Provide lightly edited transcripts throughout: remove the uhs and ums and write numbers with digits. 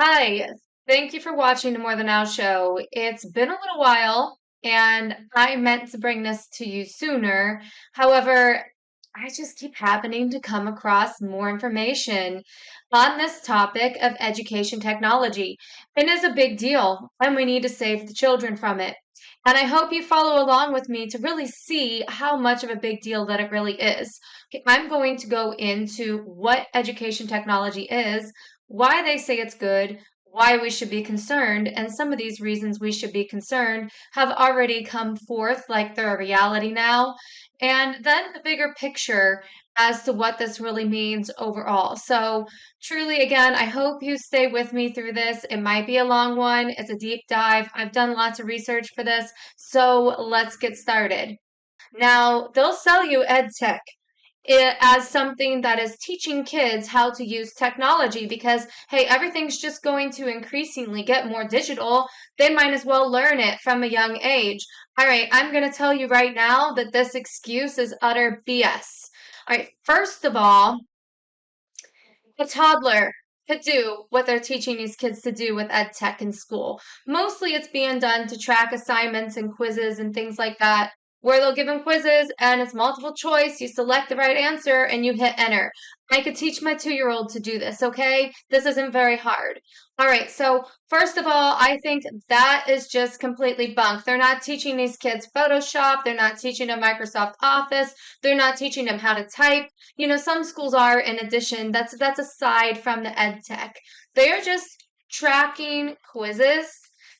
Hi, thank you for watching the More Than Now show. It's been a little while, and I meant to bring this to you sooner. However, I just keep happening to come across more information on this topic of education technology. It is a big deal, and we need to save the children from it. And I hope you follow along with me to really see how much of a big deal that it really is. Okay, I'm going to go into what education technology is, why they say it's good, why we should be concerned, and some of these reasons we should be concerned have already come forth like they're a reality now, and then the bigger picture as to what this really means overall. So, truly, again, I hope you stay with me through this. It might be a long one, it's a deep dive. I've done lots of research for this, so let's get started. Now, they'll sell you EdTech as something that is teaching kids how to use technology because, hey, everything's just going to increasingly get more digital. They might as well learn it from a young age. All right, I'm going to tell you right now that this excuse is utter BS. All right, first of all, a toddler could do what they're teaching these kids to do with ed tech in school. Mostly it's being done to track assignments and quizzes and things like that, where they'll give them quizzes and it's multiple choice. You select the right answer and you hit enter. I could teach my 2-year-old to do this, okay? This isn't very hard. All right, so first of all, I think that is just completely bunk. They're not teaching these kids Photoshop. They're not teaching them Microsoft Office. They're not teaching them how to type. Some schools are, in addition, that's aside from the ed tech. They are just tracking quizzes.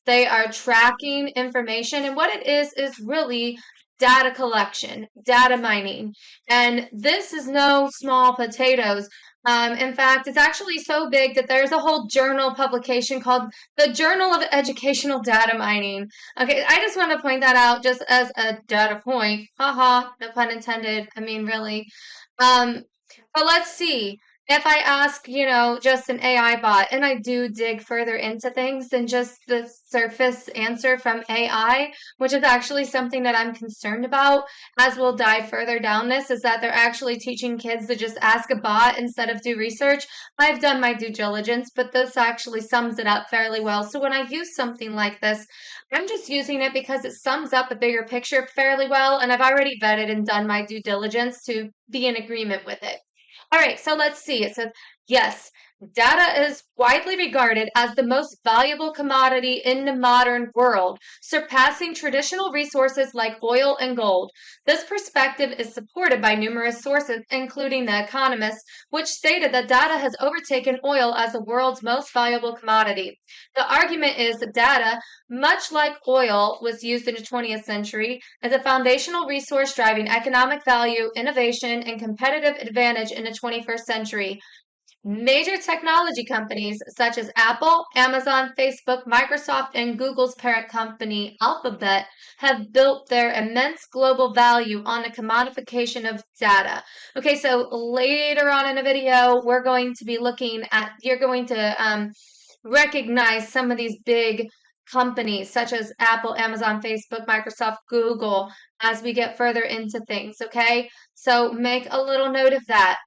They are tracking information, and what it is really data collection, data mining. And this is no small potatoes. In fact, it's actually so big that there's a whole journal publication called the Journal of Educational Data Mining. Okay, I just want to point that out just as a data point. Haha, no pun intended. I mean, really. Um, but let's see. If I ask, just an AI bot, and I do dig further into things than just the surface answer from AI, which is actually something that I'm concerned about, as we'll dive further down this, is that they're actually teaching kids to just ask a bot instead of do research. I've done my due diligence, but this actually sums it up fairly well. So when I use something like this, I'm just using it because it sums up a bigger picture fairly well, and I've already vetted and done my due diligence to be in agreement with it. All right, so let's see. It says, yes, data is widely regarded as the most valuable commodity in the modern world, surpassing traditional resources like oil and gold. This perspective is supported by numerous sources, including The Economist, which stated that data has overtaken oil as the world's most valuable commodity. The argument is that data, much like oil was used in the 20th century, is a foundational resource driving economic value, innovation, and competitive advantage in the 21st century. Major technology companies such as Apple, Amazon, Facebook, Microsoft, and Google's parent company Alphabet have built their immense global value on the commodification of data. Okay, so later on in the video, we're going to be looking at, you're going to recognize some of these big companies such as Apple, Amazon, Facebook, Microsoft, Google as we get further into things, okay? So make a little note of that.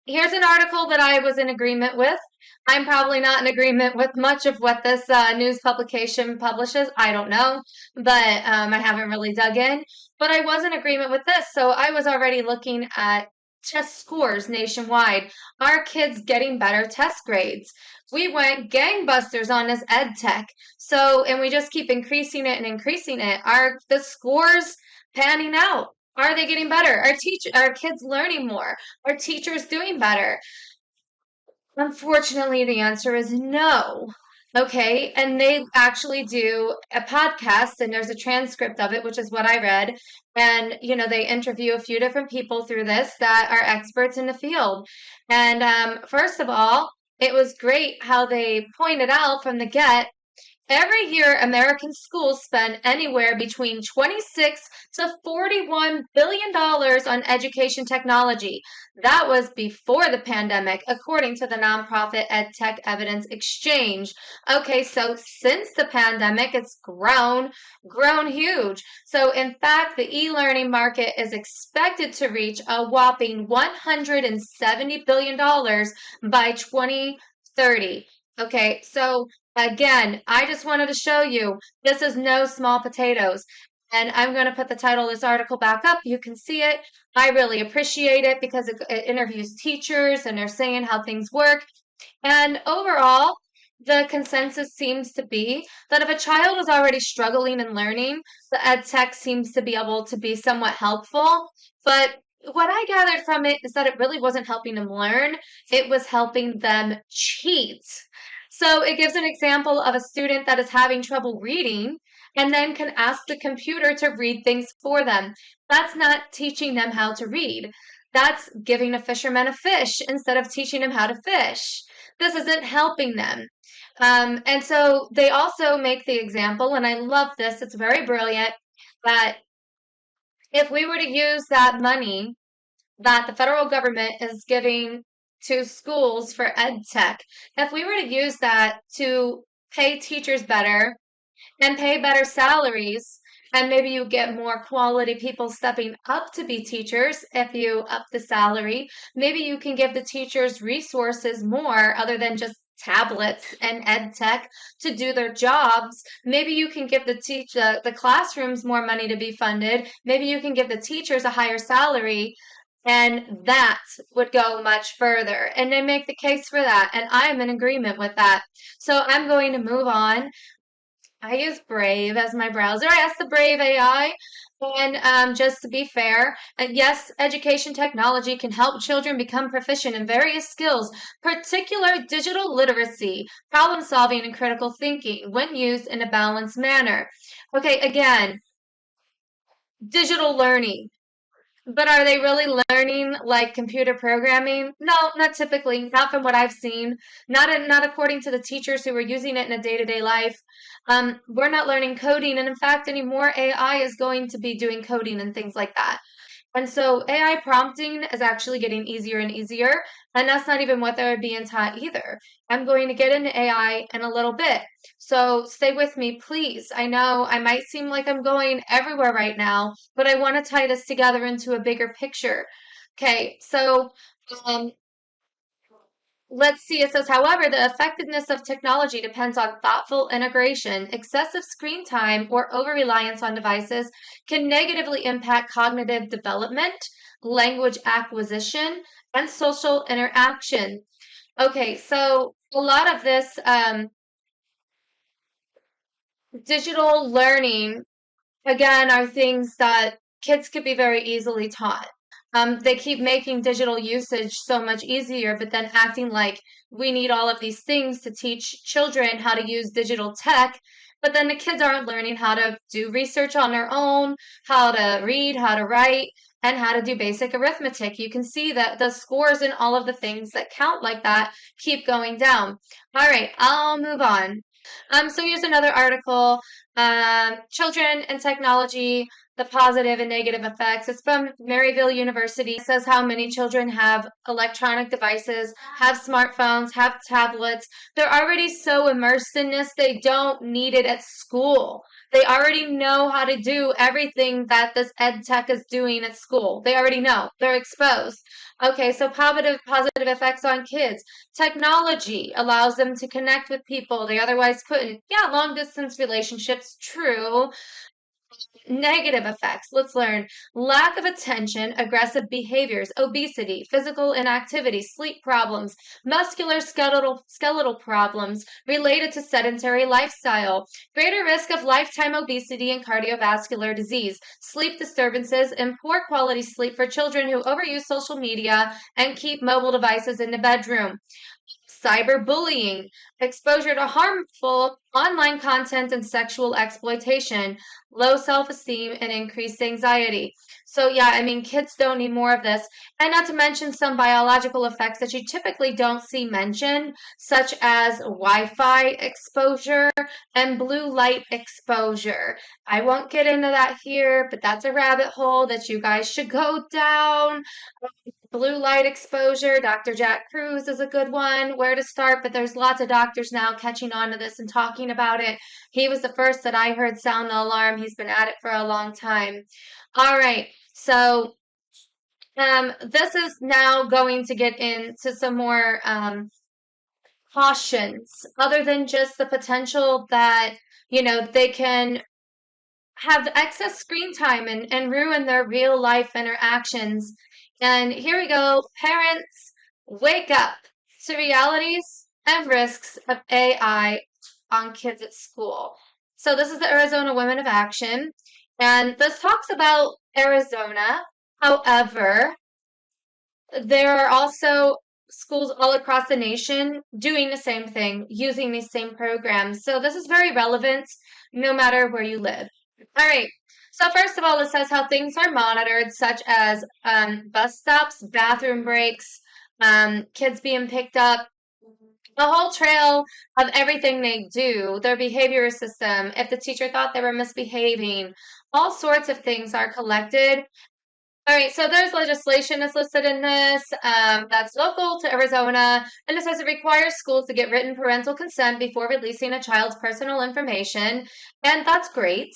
Here's an article that I was in agreement with. I'm probably not in agreement with much of what this news publication publishes. I don't know, but I haven't really dug in. But I was in agreement with this. So I was already looking at test scores nationwide. Are kids getting better test grades? We went gangbusters on this ed tech. So, and we just keep increasing it and increasing it. Are the scores panning out? Are they getting better? Are kids learning more? Are teachers doing better? Unfortunately, the answer is no. Okay, and they actually do a podcast, and there's a transcript of it, which is what I read. And, they interview a few different people through this that are experts in the field. And first of all, it was great how they pointed out from the get. Every year, American schools spend anywhere between 26 to $41 billion on education technology. That was before the pandemic, according to the nonprofit EdTech Evidence Exchange. Okay, so since the pandemic, it's grown huge. So in fact, the e-learning market is expected to reach a whopping $170 billion by 2030. Okay, so again, I just wanted to show you this is no small potatoes. And I'm going to put the title of this article back up. You can see it. I really appreciate it because it interviews teachers and they're saying how things work. And overall, the consensus seems to be that if a child is already struggling and learning, the ed tech seems to be able to be somewhat helpful. But what I gathered from it is that it really wasn't helping them learn, it was helping them cheat. So it gives an example of a student that is having trouble reading and then can ask the computer to read things for them. That's not teaching them how to read. That's giving a fisherman a fish instead of teaching him how to fish. This isn't helping them. And so they also make the example, and I love this, it's very brilliant, that if we were to use that money that the federal government is giving to schools for ed tech, if we were to use that to pay teachers better and pay better salaries, and maybe you get more quality people stepping up to be teachers if you up the salary. Maybe you can give the teachers resources more other than just tablets and ed tech to do their jobs. Maybe you can give the classrooms more money to be funded. Maybe you can give the teachers a higher salary, and that would go much further. And they make the case for that, and I'm in agreement with that. So I'm going to move on. I use Brave as my browser. I asked the Brave AI, and just to be fair, yes, education technology can help children become proficient in various skills, particular digital literacy, problem solving, and critical thinking when used in a balanced manner. Okay, again, digital learning. But are they really learning like computer programming? No, not typically. Not from what I've seen. Not according to the teachers who are using it in a day-to-day life. We're not learning coding, and in fact, anymore AI is going to be doing coding and things like that. And so AI prompting is actually getting easier and easier, and that's not even what they're being taught either. I'm going to get into AI in a little bit. So stay with me, please. I know I might seem like I'm going everywhere right now, but I want to tie this together into a bigger picture. Okay, so um, let's see. It says, however, the effectiveness of technology depends on thoughtful integration. Excessive screen time or over-reliance on devices can negatively impact cognitive development, language acquisition, and social interaction. Okay, so a lot of this digital learning, again, are things that kids could be very easily taught. They keep making digital usage so much easier, but then acting like we need all of these things to teach children how to use digital tech. But then the kids aren't learning how to do research on their own, how to read, how to write, and how to do basic arithmetic. You can see that the scores in all of the things that count like that keep going down. All right, I'll move on. So here's another article, Children and Technology, the Positive and Negative Effects. It's from Maryville University. It says how many children have electronic devices, have smartphones, have tablets. They're already so immersed in this, they don't need it at school. They already know how to do everything that this ed tech is doing at school. They already know. They're exposed. Okay, so positive effects on kids. Technology allows them to connect with people they otherwise couldn't. Yeah, long distance relationships, true. Negative effects. Let's learn lack of attention, aggressive behaviors, obesity, physical inactivity, sleep problems, muscular skeletal problems related to sedentary lifestyle, greater risk of lifetime obesity and cardiovascular disease, sleep disturbances, and poor quality sleep for children who overuse social media and keep mobile devices in the bedroom. Cyberbullying, exposure to harmful online content and sexual exploitation, low self-esteem, and increased anxiety. So yeah, I mean, kids don't need more of this. And not to mention some biological effects that you typically don't see mentioned, such as Wi-Fi exposure and blue light exposure. I won't get into that here, but that's a rabbit hole that you guys should go down. Blue light exposure, Dr. Jack Cruz is a good one, where to start, but there's lots of doctors now catching on to this and talking about it. He was the first that I heard sound the alarm. He's been at it for a long time. All right, so this is now going to get into some more cautions other than just the potential that, they can have excess screen time and ruin their real life interactions. And here we go. Parents, wake up to realities and risks of AI on kids at school. So this is the Arizona Women of Action. And this talks about Arizona. However, there are also schools all across the nation doing the same thing, using these same programs. So this is very relevant no matter where you live. All right. So first of all, it says how things are monitored, such as bus stops, bathroom breaks, kids being picked up, a whole trail of everything they do, their behavior system, if the teacher thought they were misbehaving, all sorts of things are collected. All right, so there's legislation that's listed in this that's local to Arizona, and it says it requires schools to get written parental consent before releasing a child's personal information, and that's great.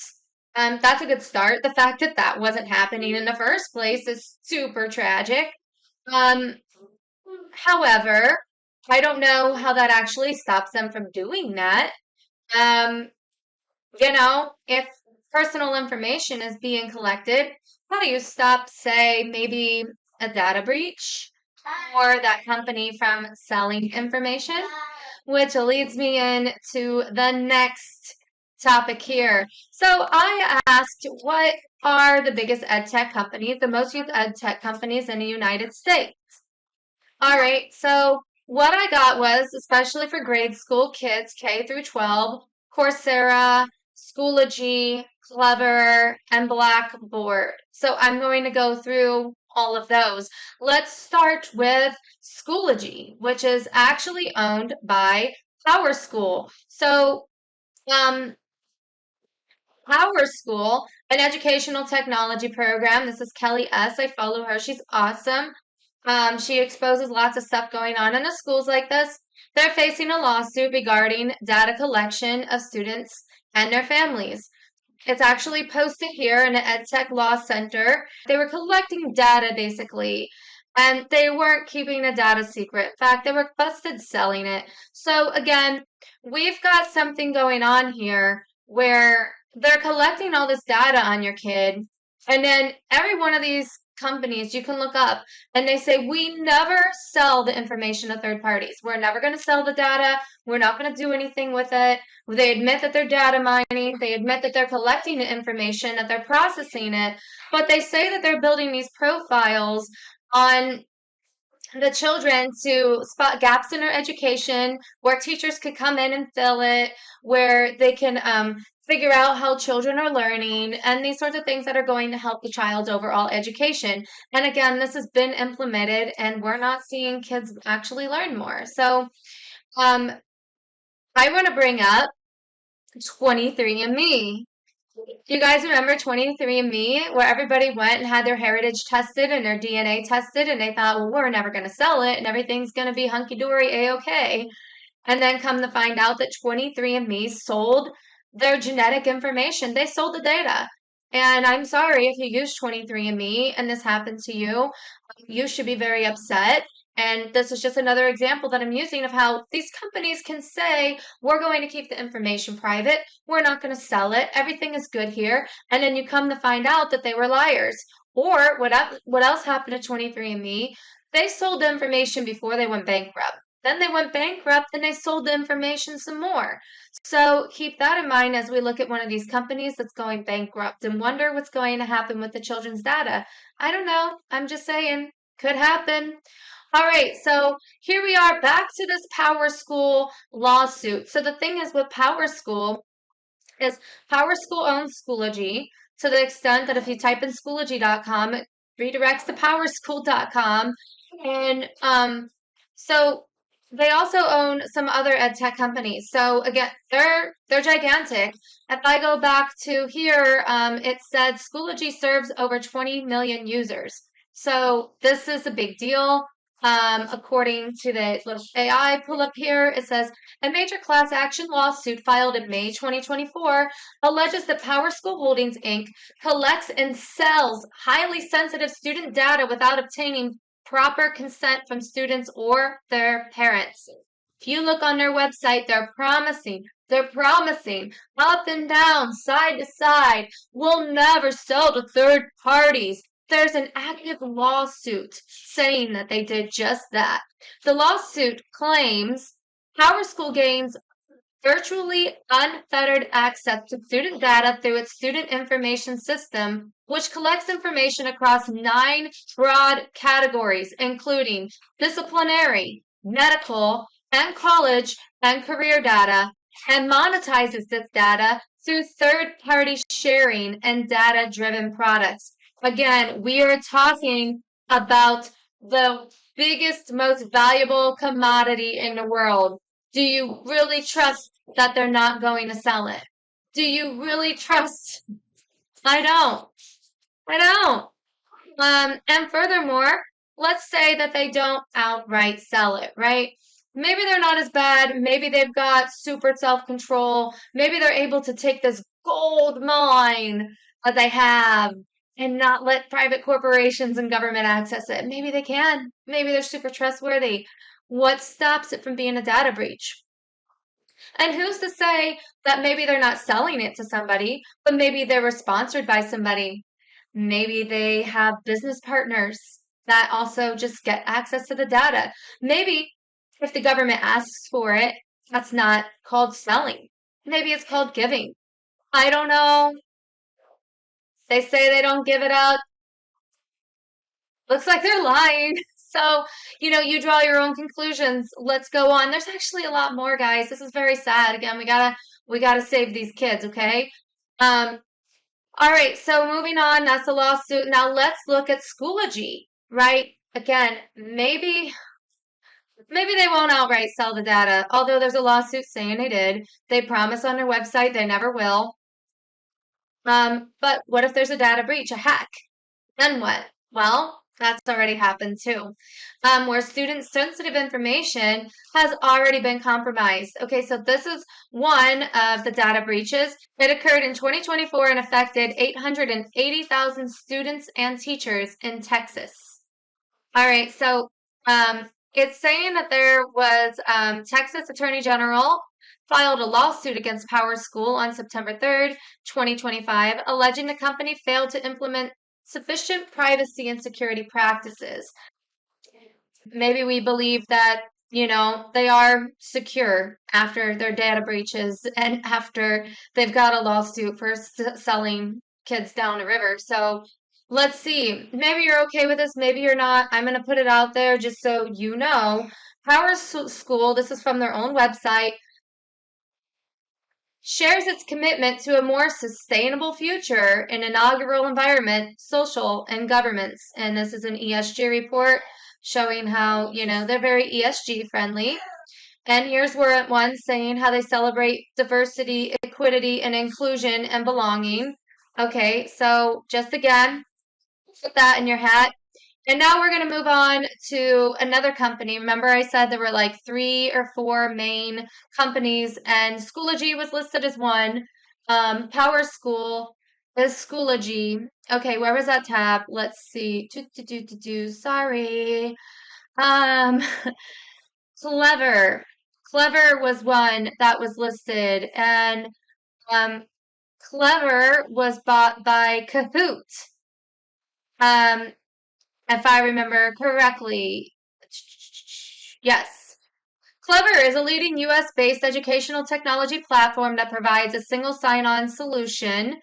That's a good start. The fact that that wasn't happening in the first place is super tragic. Um, However, I don't know how that actually stops them from doing that. Um, if personal information is being collected, how do you stop, say, maybe a data breach or that company from selling information? Which leads me into the next topic here. So I asked, what are the biggest EdTech companies, the most used EdTech companies in the United States? All right, so what I got was, especially for grade school kids, K through 12, Coursera, Schoology, Clever, and Blackboard. So I'm going to go through all of those. Let's start with Schoology, which is actually owned by PowerSchool. So, um, PowerSchool, an educational technology program. This is Kelly S. I follow her. She's awesome. She exposes lots of stuff going on in the schools like this. They're facing a lawsuit regarding data collection of students and their families. It's actually posted here in the EdTech Law Center. They were collecting data basically, and they weren't keeping the data secret. In fact, they were busted selling it. So again, we've got something going on here where they're collecting all this data on your kid, and then every one of these companies you can look up and they say, we never sell the information to third parties. We're never going to sell the data. We're not going to do anything with it. They admit that they're data mining. They admit that they're collecting the information, that they're processing it, but they say that they're building these profiles on the children to spot gaps in their education where teachers could come in and fill it, where they can figure out how children are learning and these sorts of things that are going to help the child's overall education. And again, this has been implemented and we're not seeing kids actually learn more. So um, I want to bring up 23andMe. Do you guys remember 23andMe, where everybody went and had their heritage tested and their DNA tested, and they thought, well, we're never going to sell it, and everything's going to be hunky-dory, A-okay. And then come to find out that 23andMe sold their genetic information. They sold the data. And I'm sorry if you use 23andMe and this happened to you. You should be very upset. And this is just another example that I'm using of how these companies can say, we're going to keep the information private. We're not going to sell it. Everything is good here. And then you come to find out that they were liars. Or what else happened to 23andMe? They sold the information before they went bankrupt. Then they went bankrupt and they sold the information some more. So keep that in mind as we look at one of these companies that's going bankrupt and wonder what's going to happen with the children's data. I don't know. I'm just saying. Could happen. All right, so here we are back to this PowerSchool lawsuit. So the thing is with PowerSchool is PowerSchool owns Schoology to the extent that if you type in Schoology.com, it redirects to PowerSchool.com. And so they also own some other ed tech companies. So again, they're gigantic. If I go back to here, it said Schoology serves over 20 million users. So this is a big deal. According to the little AI pull up here, it says a major class action lawsuit filed in May 2024 alleges that PowerSchool Holdings Inc. collects and sells highly sensitive student data without obtaining proper consent from students or their parents. If you look on their website, they're promising up and down, side to side, we'll never sell to third parties. There's an active lawsuit saying that they did just that. The lawsuit claims PowerSchool gains virtually unfettered access to student data through its student information system, which collects information across 9 broad categories, including disciplinary, medical, and college and career data, and monetizes this data through third-party sharing and data-driven products. Again, we are talking about the biggest, most valuable commodity in the world. Do you really trust that they're not going to sell it? Do you really trust? I don't. I don't. And furthermore, let's say that they don't outright sell it, right? Maybe they're not as bad. Maybe they've got super self-control. Maybe they're able to take this gold mine that they have and not let private corporations and government access it. Maybe they can. Maybe they're super trustworthy. What stops it from being a data breach? And who's to say that maybe they're not selling it to somebody, but maybe they were sponsored by somebody. Maybe they have business partners that also just get access to the data. Maybe if the government asks for it, that's not called selling. Maybe it's called giving. I don't know. They say they don't give it out. Looks like they're lying. So, you draw your own conclusions. Let's go on. There's actually a lot more, guys. This is very sad. Again, we gotta save these kids, okay? Um, all right, so moving on, that's the lawsuit. Now let's look at Schoology, right? Again, maybe they won't outright sell the data, although there's a lawsuit saying they did. They promise on their website they never will. But what if there's a data breach, a hack? Then what? Well, that's already happened too, where student sensitive information has already been compromised. Okay, so this is one of the data breaches. It occurred in 2024 and affected 880,000 students and teachers in Texas. All right, so it's saying that there was Texas Attorney General filed a lawsuit against PowerSchool on September 3rd, 2025, alleging the company failed to implement sufficient privacy and security practices. Maybe we believe that, they are secure after their data breaches and after they've got a lawsuit for selling kids down the river. So let's see. Maybe you're okay with this. Maybe you're not. I'm going to put it out there just so you know. PowerSchool, this is from their own website, shares its commitment to a more sustainable future in inaugural environment, social, and governments. And this is an ESG report showing how, they're very ESG friendly. And here's where one saying how they celebrate diversity, equity, and inclusion and belonging. Okay, so just again, put that in your hat. And now we're going to move on to another company. Remember I said there were like 3 or 4 main companies and Schoology was listed as one. PowerSchool is Schoology. Okay, where was that tab? Let's see. Sorry. Clever. Clever was one that was listed. And Clever was bought by Kahoot. If I remember correctly. Yes. Clever is a leading US-based educational technology platform that provides a single sign-on solution.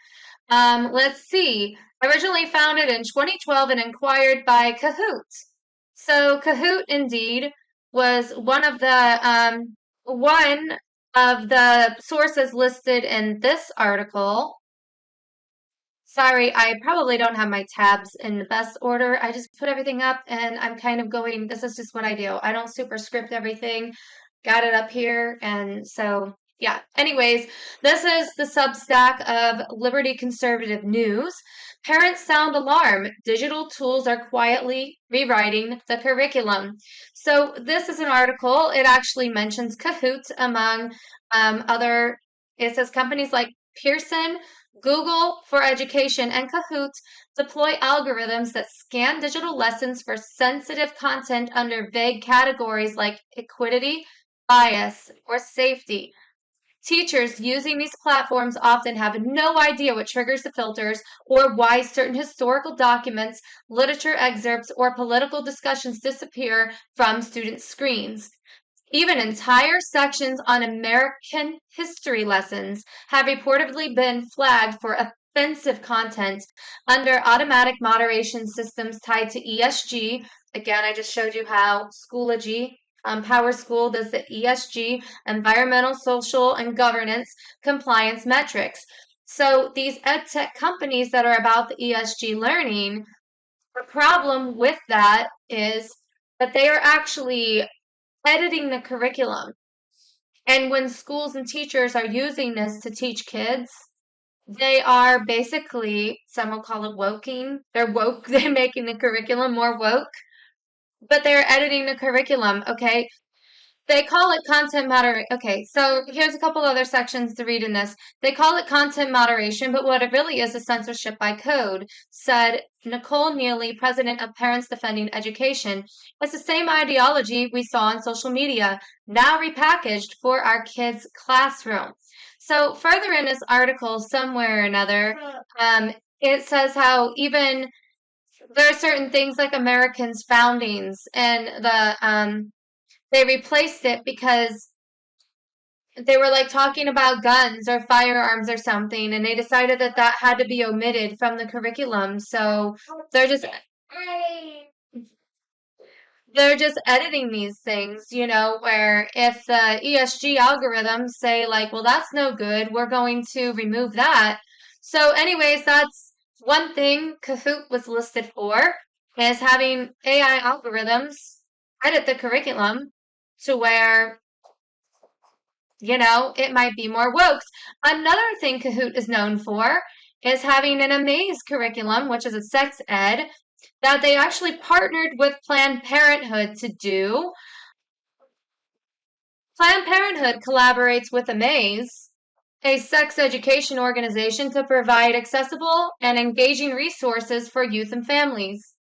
Let's see. Originally founded in 2012 and acquired by Kahoot. So Kahoot indeed was one of the sources listed in this article. Sorry, I probably don't have my tabs in the best order. I just put everything up and I'm kind of going, this is just what I do. I don't super script everything. Got it up here. And so, yeah. Anyways, this is the Substack of Liberty Conservative News. Parents sound alarm. Digital tools are quietly rewriting the curriculum. So this is an article. It actually mentions Kahoot among other, it says companies like Pearson, Google for Education, and Kahoot deploy algorithms that scan digital lessons for sensitive content under vague categories like equity, bias, or safety. Teachers using these platforms often have no idea what triggers the filters or why certain historical documents, literature excerpts, or political discussions disappear from students' screens. Even entire sections on American history lessons have reportedly been flagged for offensive content under automatic moderation systems tied to ESG. Again, I just showed you how Schoology, Power School does the ESG, environmental, social, and governance compliance metrics. So these EdTech companies that are about the ESG learning, the problem with that is that they are actually editing the curriculum. And when schools and teachers are using this to teach kids, they are basically, some will call it woking. They're woke, they're making the curriculum more woke, but they're editing the curriculum, okay? They call it content moderation. Okay, so here's a couple other sections to read in this. They call it content moderation, but what it really is censorship by code, said Nicole Neely, president of Parents Defending Education. It's the same ideology we saw on social media, now repackaged for our kids' classroom. So further in this article, somewhere or another, it says how even there are certain things like Americans' foundings and they replaced it because they were like talking about guns or firearms or something, and they decided that that had to be omitted from the curriculum. So they're just they're just editing these things, you know, where if the ESG algorithms say like, well, that's no good, we're going to remove that. So anyways, that's one thing Kahoot was listed for, is having AI algorithms edit the curriculum to where, you know, it might be more woke. Another thing Kahoot is known for is having an Amaze curriculum, which is a sex ed, that they actually partnered with Planned Parenthood to do. Planned Parenthood collaborates with Amaze, a sex education organization, to provide accessible and engaging resources for youth and families.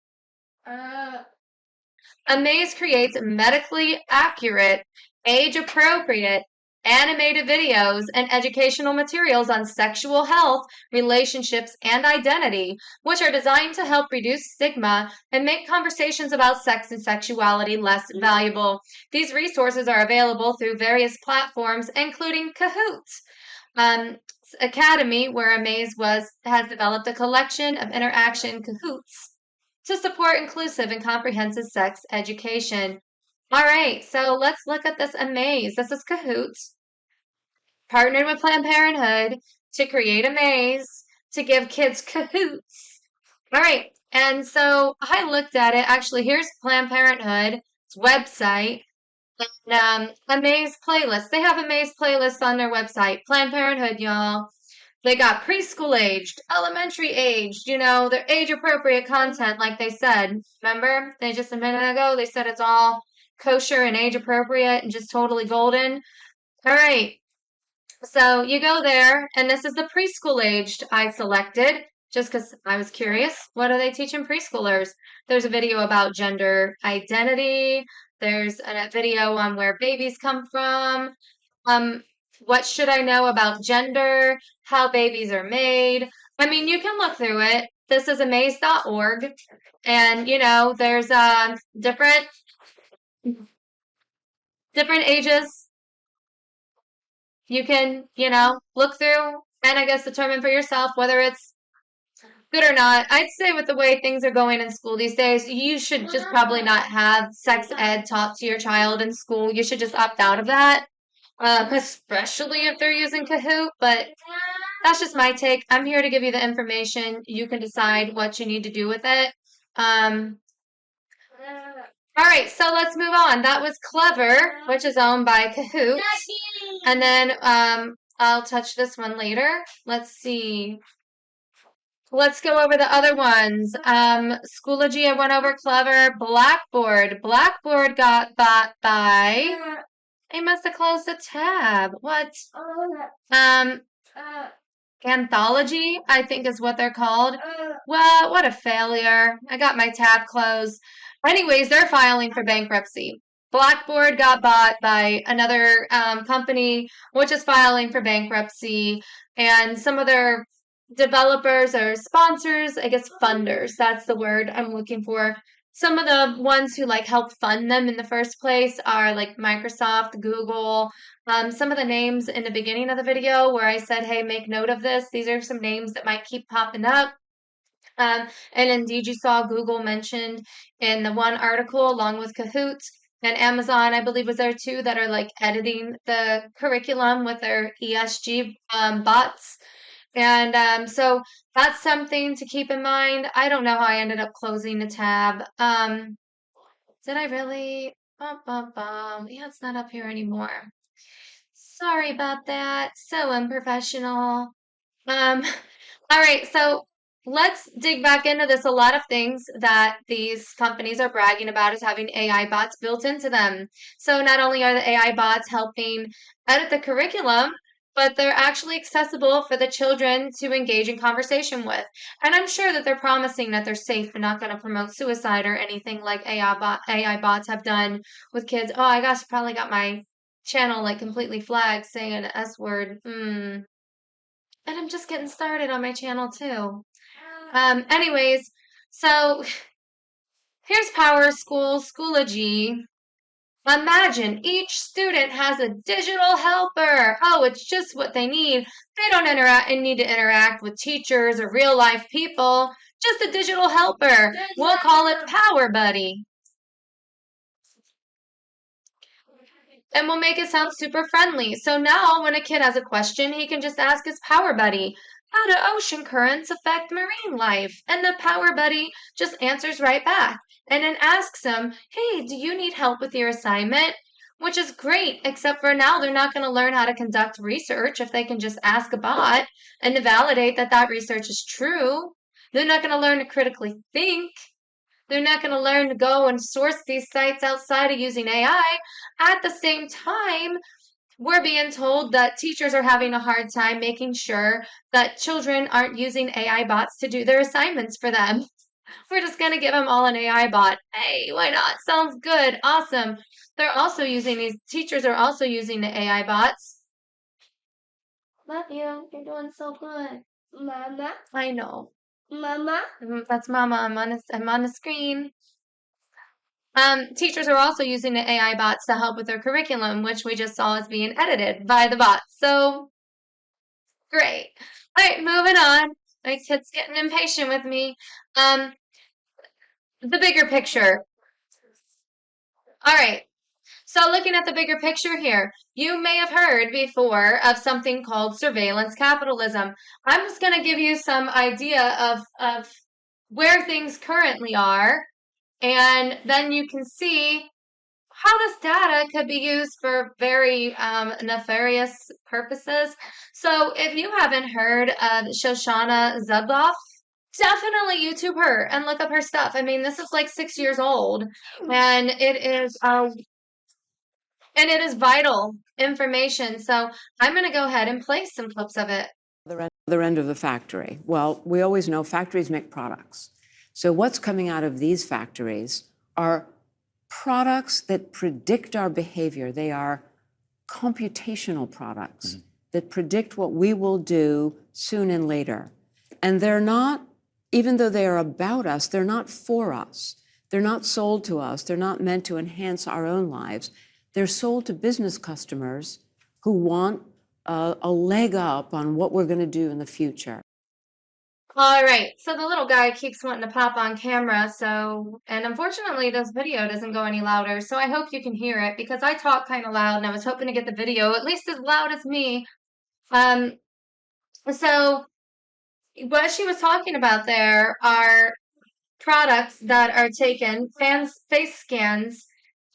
Amaze creates medically accurate, age-appropriate, animated videos and educational materials on sexual health, relationships, and identity, which are designed to help reduce stigma and make conversations about sex and sexuality less valuable. These resources are available through various platforms, including Kahoot! Academy, where Amaze has developed a collection of interaction Kahoots to support inclusive and comprehensive sex education. All right, so let's look at this Amaze. This is Kahoot, partnered with Planned Parenthood to create a maze to give kids Kahoots. All right, and so I looked at it. Actually, here's Planned Parenthood's website. And a maze playlist. They have a maze playlist on their website. Planned Parenthood, y'all. They got preschool aged, elementary aged, you know, they're age appropriate content, like they said. Remember? They just a minute ago, they said it's all kosher and age appropriate and just totally golden. All right. So you go there, and this is the preschool aged I selected just because I was curious. What are they teaching preschoolers? There's a video about gender identity. There's a video on where babies come from. What should I know about gender? How babies are made? I mean, you can look through it. This is amaze.org. And, you know, there's different ages you can, you know, look through and I guess determine for yourself whether it's good or not. I'd say with the way things are going in school these days, you should just probably not have sex ed taught to your child in school. You should just opt out of that, especially if they're using Kahoot. But that's just my take. I'm here to give you the information. You can decide what you need to do with it. All right, so let's move on. That was Clever, which is owned by Kahoot. And then I'll touch this one later. Let's see. Let's go over the other ones. Schoology, I went over. Clever. Blackboard. Blackboard got bought by... I must have closed the tab. What? Anthology, I think is what they're called. Well, what a failure. I got my tab closed. Anyways, they're filing for bankruptcy. Blackboard got bought by another company, which is filing for bankruptcy, and some of their developers or sponsors, I guess funders, that's the word I'm looking for. Some of the ones who like help fund them in the first place are like Microsoft, Google. Some of the names in the beginning of the video where I said, hey, make note of this. These are some names that might keep popping up. And indeed, you saw Google mentioned in the one article, along with Kahoot and Amazon, I believe was there too, that are like editing the curriculum with their ESG bots. And so that's something to keep in mind. I don't know how I ended up closing the tab. Did I really? Bum, bum, bum. Yeah, it's not up here anymore. Sorry about that. So unprofessional. Um, all right, so let's dig back into this. A lot of things that these companies are bragging about is having AI bots built into them. So not only are the AI bots helping edit the curriculum, but they're actually accessible for the children to engage in conversation with. And I'm sure that they're promising that they're safe and not going to promote suicide or anything like AI bots have done with kids. Oh, I gosh, probably got my channel like completely flagged saying an S word. And I'm just getting started on my channel too. Anyways, so here's Power School, Schoology. Imagine each student has a digital helper. Oh, it's just what they need. They don't interact and need to interact with teachers or real life people. Just a digital helper. We'll call it Power Buddy. And we'll make it sound super friendly. So now when a kid has a question, he can just ask his Power Buddy, how do ocean currents affect marine life? And the Power Buddy just answers right back and then asks him, hey, do you need help with your assignment? Which is great, except for now they're not going to learn how to conduct research if they can just ask a bot and to validate that that research is true. They're not going to learn to critically think. They're not going to learn to go and source these sites outside of using AI. At the same time, we're being told that teachers are having a hard time making sure that children aren't using AI bots to do their assignments for them. We're just going to give them all an AI bot. Hey, why not? Sounds good. Awesome. These teachers are also using the AI bots. Love you. You're doing so good. Mama. I know. Mama. That's Mama. I'm on the screen. Teachers are also using the AI bots to help with their curriculum, which we just saw is being edited by the bots. So, great. All right, moving on. My kid's getting impatient with me. The bigger picture. All right. So looking at the bigger picture here, you may have heard before of something called surveillance capitalism. I'm just going to give you some idea of where things currently are, and then you can see how this data could be used for very nefarious purposes. So if you haven't heard of Shoshana Zuboff, definitely YouTube her and look up her stuff. I mean, this is like 6 years old, and it is vital information. So I'm going to go ahead and play some clips of it. The other end of the factory. Well, we always know factories make products. So what's coming out of these factories are products that predict our behavior. They are computational products that predict what we will do soon and later. And they're not, even though they are about us, they're not for us. They're not sold to us. They're not meant to enhance our own lives. They're sold to business customers who want a leg up on what we're going to do in the future. All right, so the little guy keeps wanting to pop on camera, and unfortunately this video doesn't go any louder, so I hope you can hear it because I talk kind of loud and I was hoping to get the video at least as loud as me. So what she was talking about there are products that are taken, face scans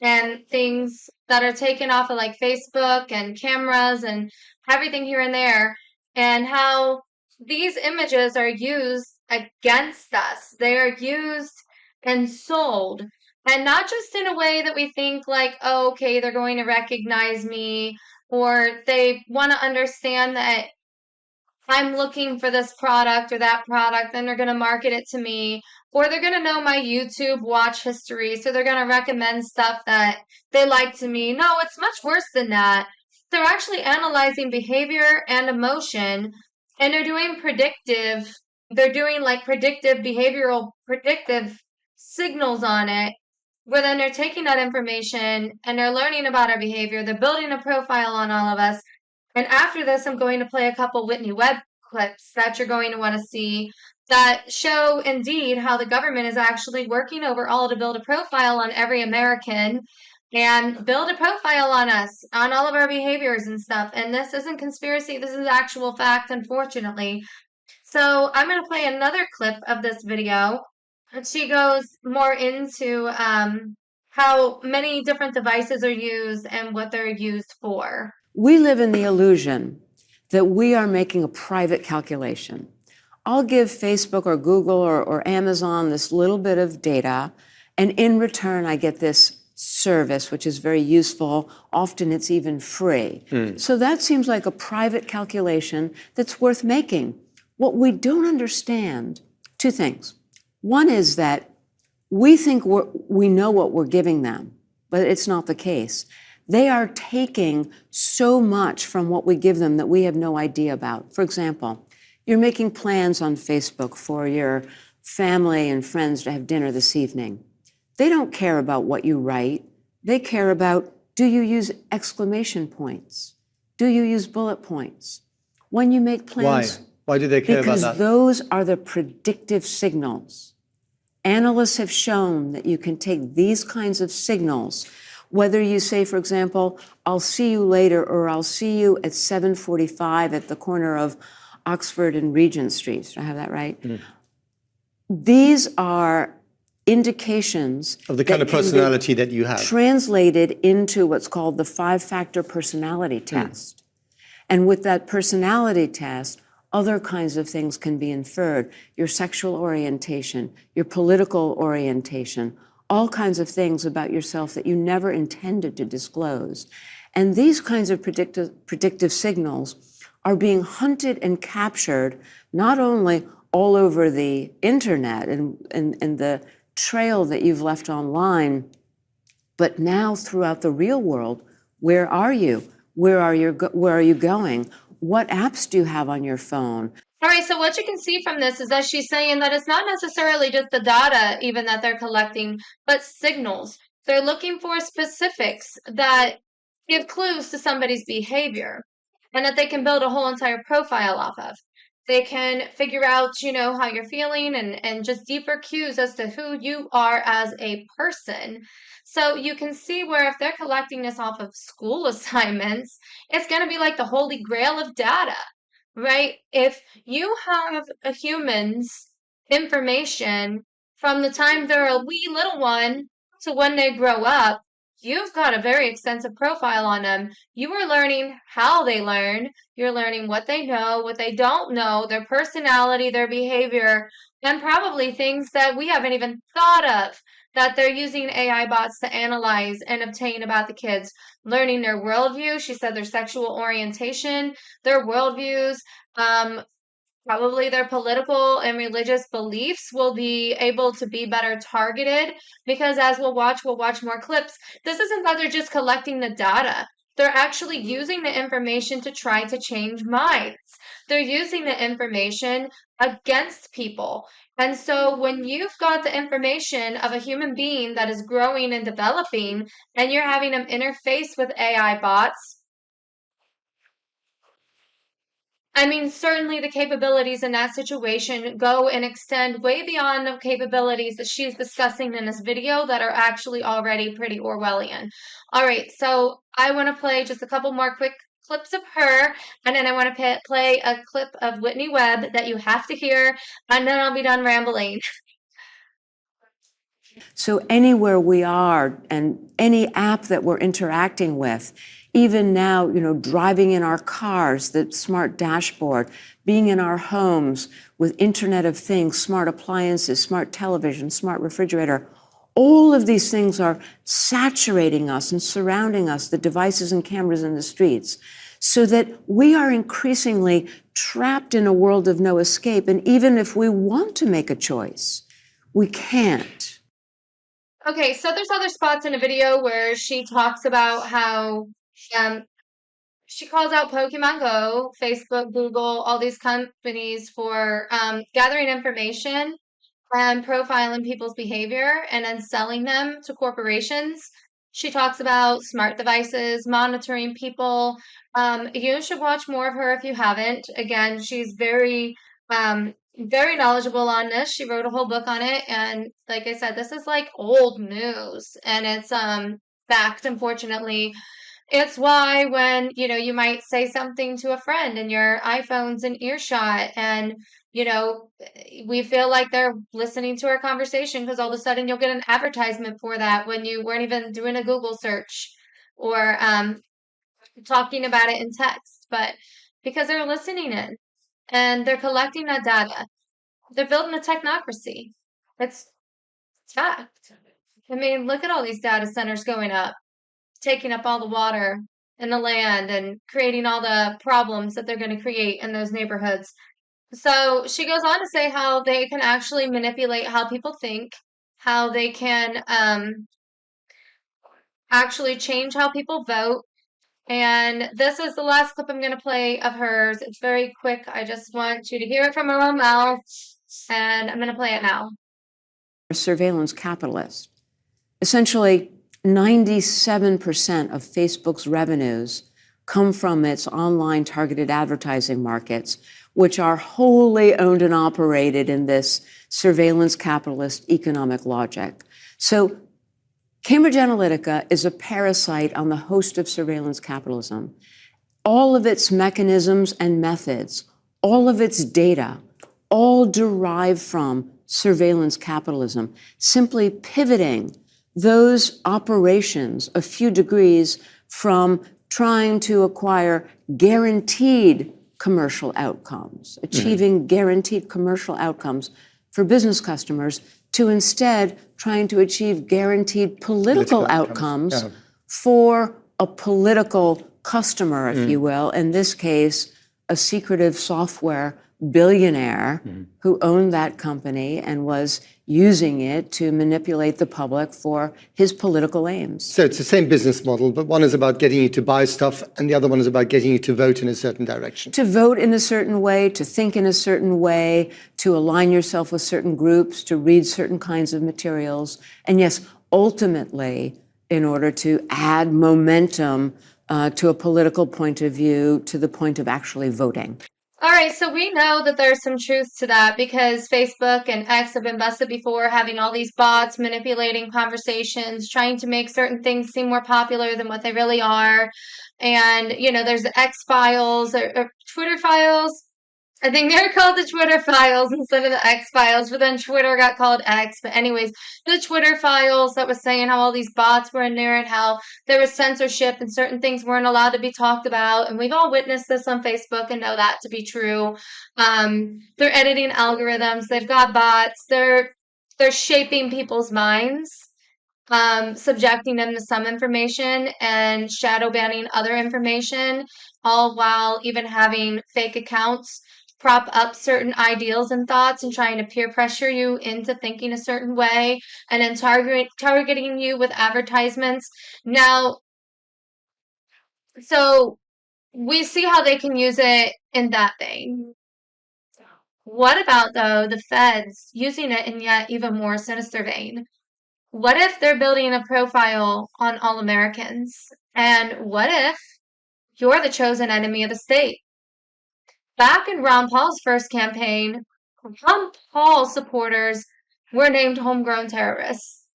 and things that are taken off of like Facebook and cameras and everything here and there, and how these images are used against us. They are used and sold, and not just in a way that we think like, oh, okay, they're going to recognize me, or they want to understand that I'm looking for this product or that product, and they're going to market it to me, or they're going to know my YouTube watch history, so they're going to recommend stuff that they like to me. No, it's much worse than that. They're actually analyzing behavior and emotion, and they're doing like predictive signals on it, where then they're taking that information and they're learning about our behavior. They're building a profile on all of us. And after this, I'm going to play a couple Whitney Webb clips that you're going to want to see that show indeed how the government is actually working overall to build a profile on every American and build a profile on us, on all of our behaviors and stuff. And this isn't conspiracy, this is actual fact, unfortunately. So I'm going to play another clip of this video. And she goes more into how many different devices are used and what they're used for. We live in the illusion that we are making a private calculation. I'll give Facebook or Google or Amazon this little bit of data, and in return, I get this service, which is very useful. Often it's even free. So that seems like a private calculation that's worth making. What we don't understand, two things. One is that we think we know what we're giving them, but it's not the case. They are taking so much from what we give them that we have no idea about. For example, you're making plans on Facebook for your family and friends to have dinner this evening. They don't care about what you write. They care about, do you use exclamation points? Do you use bullet points? When you make plans. Why do they care about that? Because those are the predictive signals. Analysts have shown that you can take these kinds of signals, whether you say, for example, I'll see you later, or I'll see you at 7:45 at the corner of Oxford and Regent Street. Do I have that right? These are indications of the kind of personality that you have. Translated into what's called the 5-factor personality test. And with that personality test, other kinds of things can be inferred. Your sexual orientation, your political orientation, all kinds of things about yourself that you never intended to disclose. And these kinds of predictive signals are being hunted and captured not only all over the internet and the trail that you've left online, but now throughout the real world. Where are you? Where are you going? What apps do you have on your phone? All right, so what you can see from this is that she's saying that it's not necessarily just the data even that they're collecting, but signals. They're looking for specifics that give clues to somebody's behavior and that they can build a whole entire profile off of. They can figure out, how you're feeling and just deeper cues as to who you are as a person. So you can see where if they're collecting this off of school assignments, it's going to be like the holy grail of data, right? If you have a human's information from the time they're a wee little one to when they grow up, you've got a very extensive profile on them. You are learning how they learn. You're learning what they know, what they don't know, their personality, their behavior, and probably things that we haven't even thought of that they're using AI bots to analyze and obtain about the kids. Learning their worldview. She said their sexual orientation, their worldviews, probably their political and religious beliefs will be able to be better targeted because as we'll watch more clips. This isn't that they're just collecting the data. They're actually using the information to try to change minds. They're using the information against people. And so when you've got the information of a human being that is growing and developing and you're having them interface with AI bots, I mean, certainly the capabilities in that situation go and extend way beyond the capabilities that she's discussing in this video that are actually already pretty Orwellian. All right, so I want to play just a couple more quick clips of her, and then I want to play a clip of Whitney Webb that you have to hear, and then I'll be done rambling. So anywhere we are and any app that we're interacting with, even now, driving in our cars, the smart dashboard, being in our homes with Internet of Things, smart appliances, smart television, smart refrigerator, All of these things are saturating us and surrounding us, the devices and cameras in the streets, so that we are increasingly trapped in a world of no escape. And even if we want to make a choice, we can't. Okay, so there's other spots in a video where she talks about how she calls out Pokemon Go, Facebook, Google, all these companies for gathering information and profiling people's behavior and then selling them to corporations. She talks about smart devices, monitoring people. You should watch more of her if you haven't. Again, she's very knowledgeable on this. She wrote a whole book on it, and like I said, this is like old news, and it's fact, unfortunately. It's why when, you might say something to a friend and your iPhone's in earshot and, we feel like they're listening to our conversation because all of a sudden you'll get an advertisement for that when you weren't even doing a Google search or talking about it in text. But because they're listening in and they're collecting that data, they're building a technocracy. It's fact. I mean, look at all these data centers going up, taking up all the water and the land and creating all the problems that they're going to create in those neighborhoods. So she goes on to say how they can actually manipulate how people think, how they can actually change how people vote. And this is the last clip I'm going to play of hers. It's very quick. I just want you to hear it from her own mouth, and I'm going to play it now. Surveillance capitalist. Essentially, 97% of Facebook's revenues come from its online targeted advertising markets, which are wholly owned and operated in this surveillance capitalist economic logic. So Cambridge Analytica is a parasite on the host of surveillance capitalism. All of its mechanisms and methods, all of its data, all derive from surveillance capitalism, simply pivoting those operations a few degrees from trying to acquire guaranteed commercial outcomes, achieving guaranteed commercial outcomes for business customers, to instead trying to achieve guaranteed political outcomes for a political customer, if you will, in this case, a secretive software billionaire who owned that company and was using it to manipulate the public for his political aims. So it's the same business model, but one is about getting you to buy stuff and the other one is about getting you to vote in a certain direction. To vote in a certain way, to think in a certain way, to align yourself with certain groups, to read certain kinds of materials. And yes, ultimately, in order to add momentum to a political point of view, to the point of actually voting. All right, so we know that there's some truth to that because Facebook and X have been busted before, having all these bots manipulating conversations, trying to make certain things seem more popular than what they really are. And, there's the X files or Twitter files. I think they're called the Twitter files instead of the X files, but then Twitter got called X. But anyways, the Twitter files that was saying how all these bots were in there and how there was censorship and certain things weren't allowed to be talked about. And we've all witnessed this on Facebook and know that to be true. They're editing algorithms. They've got bots. They're shaping people's minds, subjecting them to some information and shadow banning other information, all while even having fake accounts prop up certain ideals and thoughts and trying to peer pressure you into thinking a certain way and then targeting you with advertisements. Now, so we see how they can use it in that vein. What about, though, the feds using it in yet even more sinister vein? What if they're building a profile on all Americans? And what if you're the chosen enemy of the state? Back in Ron Paul's first campaign, Ron Paul supporters were named homegrown terrorists.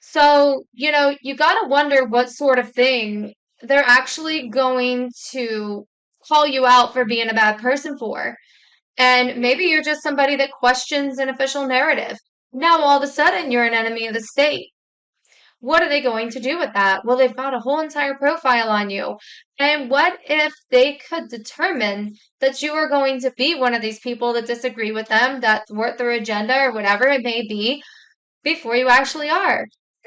So, you got to wonder what sort of thing they're actually going to call you out for being a bad person for. And maybe you're just somebody that questions an official narrative. Now, all of a sudden, you're an enemy of the state. What are they going to do with that? Well, they've got a whole entire profile on you. And what if they could determine that you are going to be one of these people that disagree with them, that thwart their agenda or whatever it may be? before you actually are.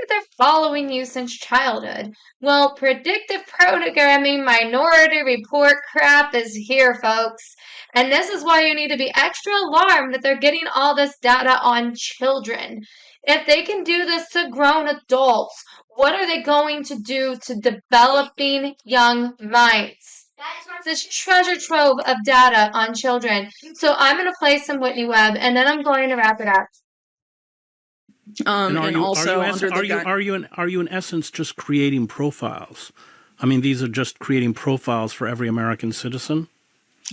They're following you since childhood. Well, predictive programming minority report crap is here, folks. And this is why you need to be extra alarmed that they're getting all this data on children. If they can do this to grown adults, what are they going to do to developing young minds? This treasure trove of data on children. So I'm going to play some Whitney Webb, and then I'm going to wrap it up. And And also are you in essence just creating profiles? I mean, these are just creating profiles for every American citizen.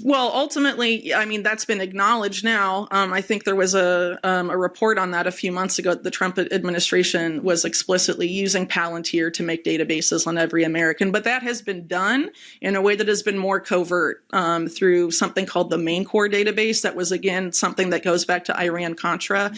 Well, ultimately, I mean, that's been acknowledged now. I think there was a report on that a few months ago. The Trump administration was explicitly using Palantir to make databases on every American, but that has been done in a way that has been more covert through something called the Main Core database. That was, again, something that goes back to Iran-Contra.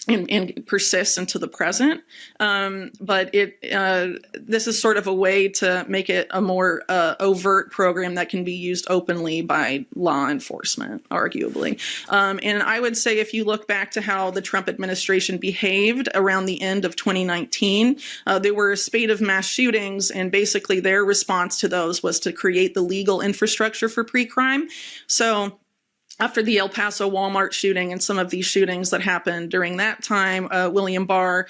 And persists into the present. But this is sort of a way to make it a more overt program that can be used openly by law enforcement, arguably. And I would say if you look back to how the Trump administration behaved around the end of 2019, there were a spate of mass shootings, and basically their response to those was to create the legal infrastructure for pre-crime. So after the El Paso Walmart shooting and some of these shootings that happened during that time, William Barr,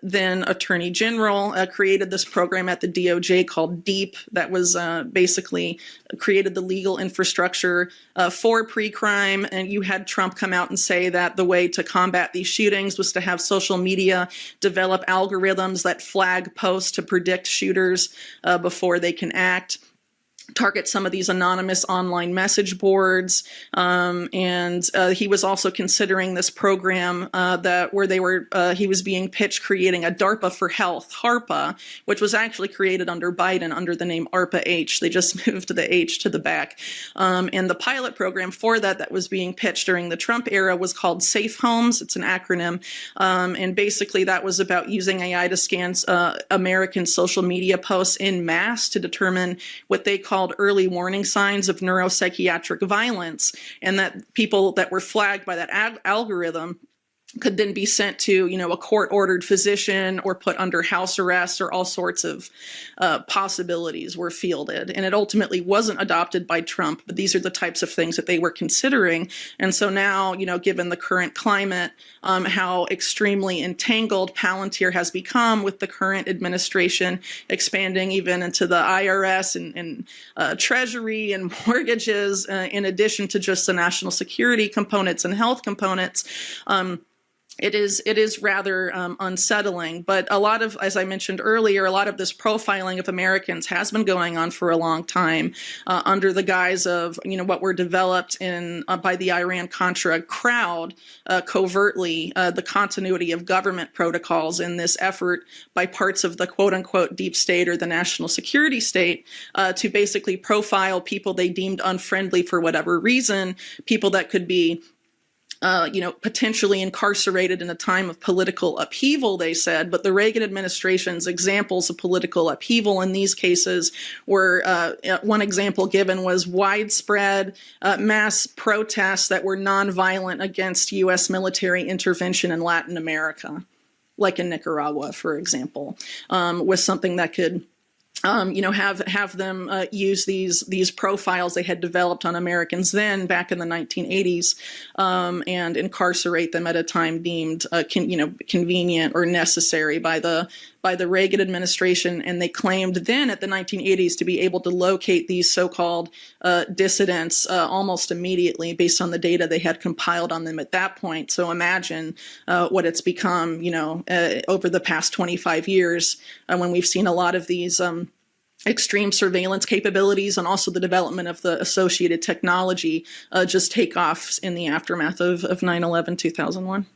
then Attorney General, created this program at the DOJ called DEEP that was basically created the legal infrastructure for pre-crime. And you had Trump come out and say that the way to combat these shootings was to have social media develop algorithms that flag posts to predict shooters before they can act, target some of these anonymous online message boards, and he was also considering this program he was being pitched creating a DARPA for Health, HARPA, which was actually created under Biden under the name ARPA-H. They just moved the H to the back. And the pilot program for that was being pitched during the Trump era was called Safe Homes. It's an acronym. And basically that was about using AI to scan American social media posts en masse to determine what they called early warning signs of neuropsychiatric violence, and that people that were flagged by that algorithm could then be sent to, a court-ordered physician or put under house arrest, or all sorts of possibilities were fielded. And it ultimately wasn't adopted by Trump, but these are the types of things that they were considering. And so now, given the current climate, how extremely entangled Palantir has become with the current administration, expanding even into the IRS and Treasury and mortgages, in addition to just the national security components and health components, it is rather unsettling. But a lot of, as I mentioned earlier, a lot of this profiling of Americans has been going on for a long time under the guise of, what were developed by the Iran-Contra crowd covertly, the continuity of government protocols in this effort by parts of the quote-unquote deep state or the national security state to basically profile people they deemed unfriendly for whatever reason, people that could be potentially incarcerated in a time of political upheaval, they said. But the Reagan administration's examples of political upheaval in these cases were, one example given was widespread mass protests that were nonviolent against U.S. military intervention in Latin America, like in Nicaragua, for example, was something that could have them use these profiles they had developed on Americans then back in the 1980s and incarcerate them at a time deemed convenient or necessary by the Reagan administration. And they claimed then at the 1980s to be able to locate these so-called dissidents almost immediately based on the data they had compiled on them at that point. So imagine what it's become, over the past 25 years when we've seen a lot of these extreme surveillance capabilities and also the development of the associated technology just take off in the aftermath of 9/11, 2001.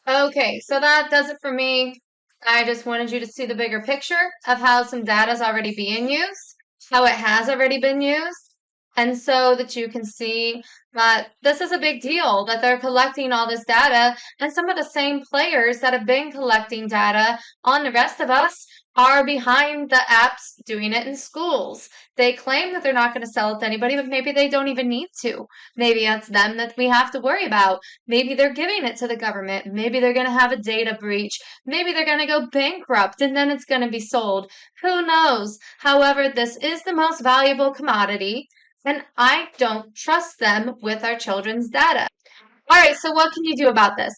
Okay, so that does it for me. I just wanted you to see the bigger picture of how some data is already being used, how it has already been used, and so that you can see that this is a big deal, that they're collecting all this data, and some of the same players that have been collecting data on the rest of us are behind the apps doing it in schools. They claim that they're not going to sell it to anybody, but maybe they don't even need to. Maybe it's them that we have to worry about. Maybe they're giving it to the government. Maybe they're going to have a data breach. Maybe they're going to go bankrupt and then it's going to be sold. Who knows? However, this is the most valuable commodity, and I don't trust them with our children's data. All right, so what can you do about this?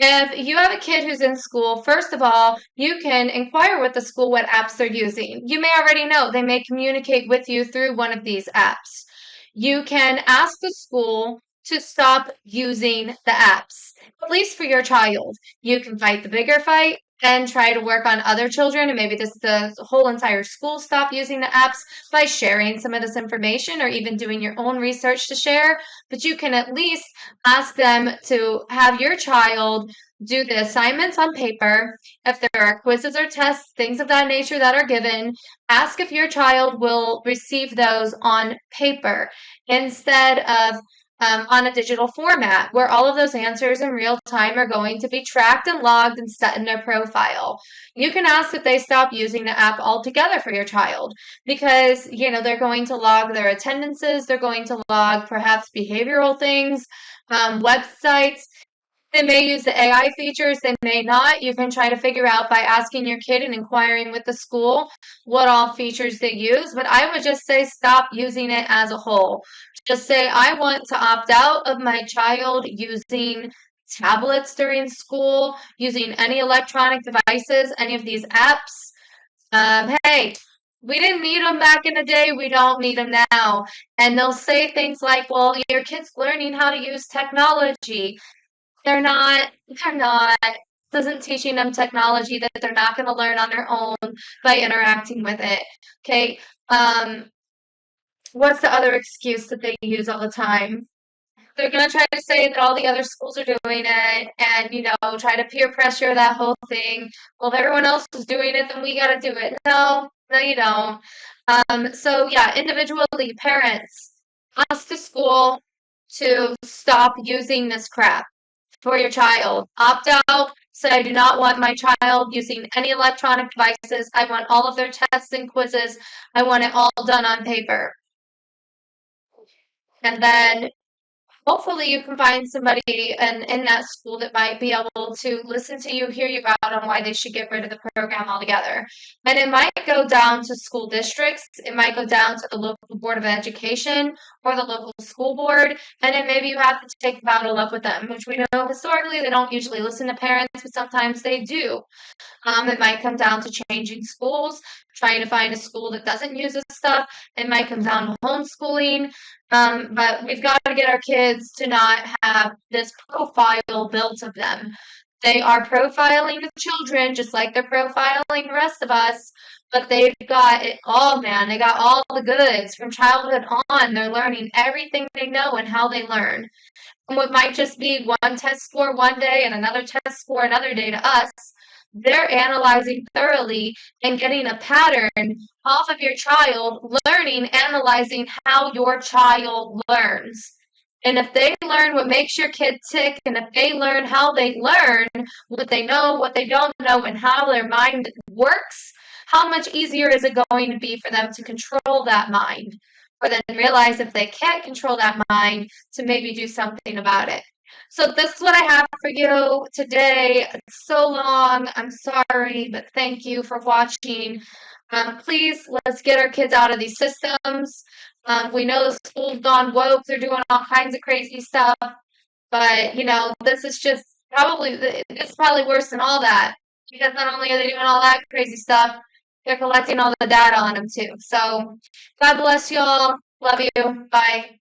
If you have a kid who's in school, first of all, you can inquire with the school what apps they're using. You may already know they may communicate with you through one of these apps. You can ask the school to stop using the apps, at least for your child. You can fight the bigger fight and try to work on other children, and maybe the whole entire school stop using the apps by sharing some of this information or even doing your own research to share. But you can at least ask them to have your child do the assignments on paper. If there are quizzes or tests, things of that nature that are given, ask if your child will receive those on paper instead of on a digital format where all of those answers in real time are going to be tracked and logged and set in their profile. You can ask that they stop using the app altogether for your child because, they're going to log their attendances, they're going to log perhaps behavioral things, websites. They may use the AI features, they may not. You can try to figure out by asking your kid and inquiring with the school what all features they use, but I would just say stop using it as a whole. Just say, I want to opt out of my child using tablets during school, using any electronic devices, any of these apps. Hey, we didn't need them back in the day. We don't need them now. And they'll say things like, well, your kid's learning how to use technology. They're not. This isn't teaching them technology that they're not going to learn on their own by interacting with it. Okay. What's the other excuse that they use all the time? They're going to try to say that all the other schools are doing it and, try to peer pressure that whole thing. Well, if everyone else is doing it, then we got to do it. No, you don't. So, yeah, individually, parents, ask the school to stop using this crap for your child. Opt out. Say, I do not want my child using any electronic devices. I want all of their tests and quizzes. I want it all done on paper. And then hopefully you can find somebody in that school that might be able to listen to you, hear you out on why they should get rid of the program altogether. And it might go down to school districts. It might go down to the local board of education or the local school board. And then maybe you have to take the battle up with them, which we know historically they don't usually listen to parents, but sometimes they do. It might come down to changing schools, trying to find a school that doesn't use this stuff. It might come down to homeschooling. But we've got to get our kids to not have this profile built of them. They are profiling the children just like they're profiling the rest of us, but they've got it all, man. They got all the goods from childhood on. They're learning everything they know and how they learn. And what might just be one test score one day and another test score another day to us, they're analyzing thoroughly and getting a pattern off of your child, learning, analyzing how your child learns. And if they learn what makes your kid tick, and if they learn how they learn, what they know, what they don't know, and how their mind works, how much easier is it going to be for them to control that mind? Or then realize if they can't control that mind, to maybe do something about it. So this is what I have for you today. It's so long. I'm sorry, but thank you for watching. Please, let's get our kids out of these systems. We know the school's gone woke. They're doing all kinds of crazy stuff. But, this is just it's probably worse than all that. Because not only are they doing all that crazy stuff, they're collecting all the data on them too. So God bless you all. Love you. Bye.